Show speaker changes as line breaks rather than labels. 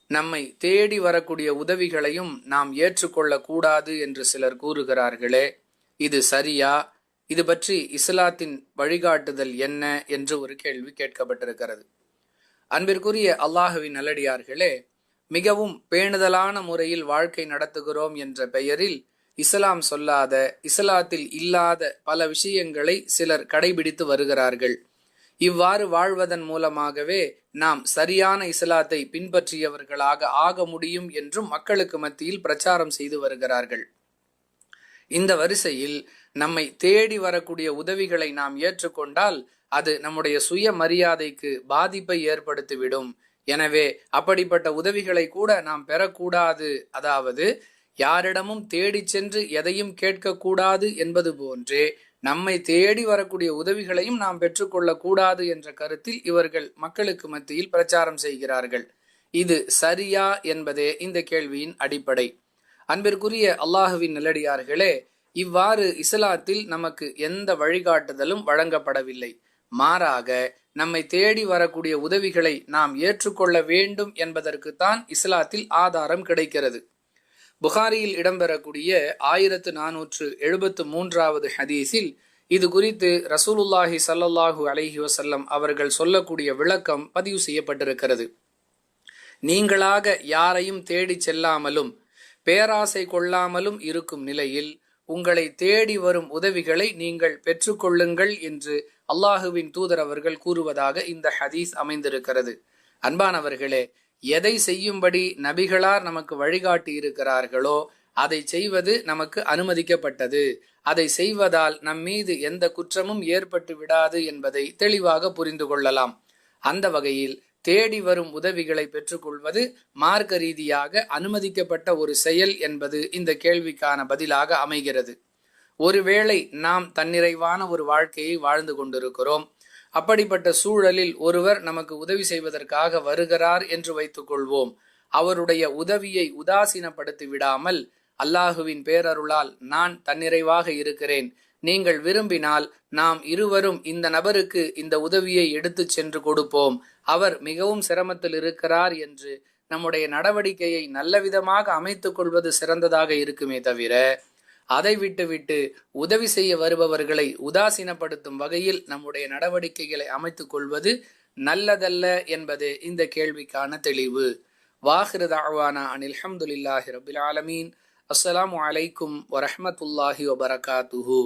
நம்மை தேடி வரக்கூடிய உதவிகளையும் நாம் ஏற்றுக்கொள்ளக்கூடாது என்று சிலர் கூறுகிறார்களே, இது சரியா? இது பற்றி இஸ்லாத்தின் வழிகாட்டுதல் என்ன என்று ஒரு கேள்வி கேட்கப்பட்டிருக்கிறது. அன்பிற்குரிய அல்லாஹுவின் நல்லடியார்களே, மிகவும் பேணுதலான முறையில் வாழ்க்கை நடத்துகிறோம் என்ற பெயரில் இஸ்லாம் சொல்லாத, இஸ்லாத்தில் இல்லாத பல விஷயங்களை சிலர் கடைபிடித்து வருகிறார்கள். இவ்வாறு வாழ்வதன் மூலமாகவே நாம் சரியான இஸ்லாத்தை பின்பற்றியவர்களாக ஆக முடியும் என்றும் மக்களுக்கு மத்தியில் பிரச்சாரம் செய்து வருகிறார்கள். இந்த வரிசையில் நம்மை தேடி வரக்கூடிய உதவிகளை நாம் ஏற்றுக்கொண்டால் அது நம்முடைய சுய மரியாதைக்கு பாதிப்பை ஏற்படுத்திவிடும். எனவே அப்படிப்பட்ட உதவிகளை கூட நாம் பெறக்கூடாது. அதாவது யாரிடமும் தேடி சென்று எதையும் கேட்கக்கூடாது என்பது போன்றே நம்மை தேடி வரக்கூடிய உதவிகளையும் நாம் பெற்றுக்கொள்ளக்கூடாது என்ற கருத்தில் இவர்கள் மக்களுக்கு மத்தியில் பிரச்சாரம் செய்கிறார்கள். இது சரியா என்பதே இந்த கேள்வியின் அடிப்படை. அன்பிற்குரிய அல்லாஹுவின் நல்லடியார்களே, இவ்வாறு இஸ்லாத்தில் நமக்கு எந்த வழிகாட்டுதலும் வழங்கப்படவில்லை. மாறாக நம்மை தேடி வரக்கூடிய உதவிகளை நாம் ஏற்றுக்கொள்ள வேண்டும் என்பதற்குத்தான் இஸ்லாத்தில் ஆதாரம் கிடைக்கிறது. புகாரியில் இடம்பெறக்கூடிய 1473வது ஹதீஸில் இது குறித்து ரசூலுல்லாஹி ஸல்லல்லாஹு அலைஹி வஸல்லம் அவர்கள் சொல்லக்கூடிய விளக்கம் பதிவு செய்யப்பட்டிருக்கிறது. நீங்களாக யாரையும் தேடி செல்லாமலும் பேராசை கொள்ளாமலும் இருக்கும் நிலையில் உங்களை தேடி வரும் உதவிகளை நீங்கள் பெற்றுக்கொள்ளுங்கள் என்று அல்லாஹுவின் தூதர் அவர்கள் கூறுவதாக இந்த ஹதீஸ் அமைந்திருக்கிறது. அன்பானவர்களே, எதை செய்யும்படி நபிகளார் நமக்கு வழிகாட்டி இருக்கிறார்களோ அதை செய்வது நமக்கு அனுமதிக்கப்பட்டது. அதை செய்வதால் நம் மீது எந்த குற்றமும் ஏற்பட்டு விடாது என்பதை தெளிவாக புரிந்து கொள்ளலாம். அந்த வகையில் தேடி வரும் உதவிகளை பெற்றுக்கொள்வது மார்க்க ரீதியாக அனுமதிக்கப்பட்ட ஒரு செயல் என்பது இந்த கேள்விக்கான பதிலாக அமைகிறது. ஒருவேளை நாம் தன்னிறைவான ஒரு வாழ்க்கையை வாழ்ந்து கொண்டிருக்கிறோம். அப்படிப்பட்ட சூழலில் ஒருவர் நமக்கு உதவி செய்வதற்காக வருகிறார் என்று வைத்துக் கொள்வோம். அவருடைய உதவியை உதாசீனப்படுத்தி விடாமல், அல்லாஹுவின் பேரருளால் நான் தன்னிறைவாக இருக்கிறேன், நீங்கள் விரும்பினால் நாம் இருவரும் இந்த நபருக்கு இந்த உதவியை எடுத்து சென்று கொடுப்போம், அவர் மிகவும் சிரமத்தில் இருக்கிறார் என்று நம்முடைய நடவடிக்கையை நல்ல விதமாக அமைத்துக் கொள்வது சிறந்ததாக இருக்குமே தவிர, அதை விட்டுவிட்டு உதவி செய்ய வருபவர்களை உதாசீனப்படுத்தும் வகையில் நம்முடைய நடவடிக்கைகளை அமைத்துக் கொள்வது நல்லதல்ல என்பது இந்த கேள்விக்கான தெளிவு. வாஹிரு தஅவானா அனில் ஹம்துலில்லாஹி ரப்பில் ஆலமீன். அஸ்ஸலாமு அலைக்கும் வரஹ்மத்துல்லாஹி வபரகாத்துஹு.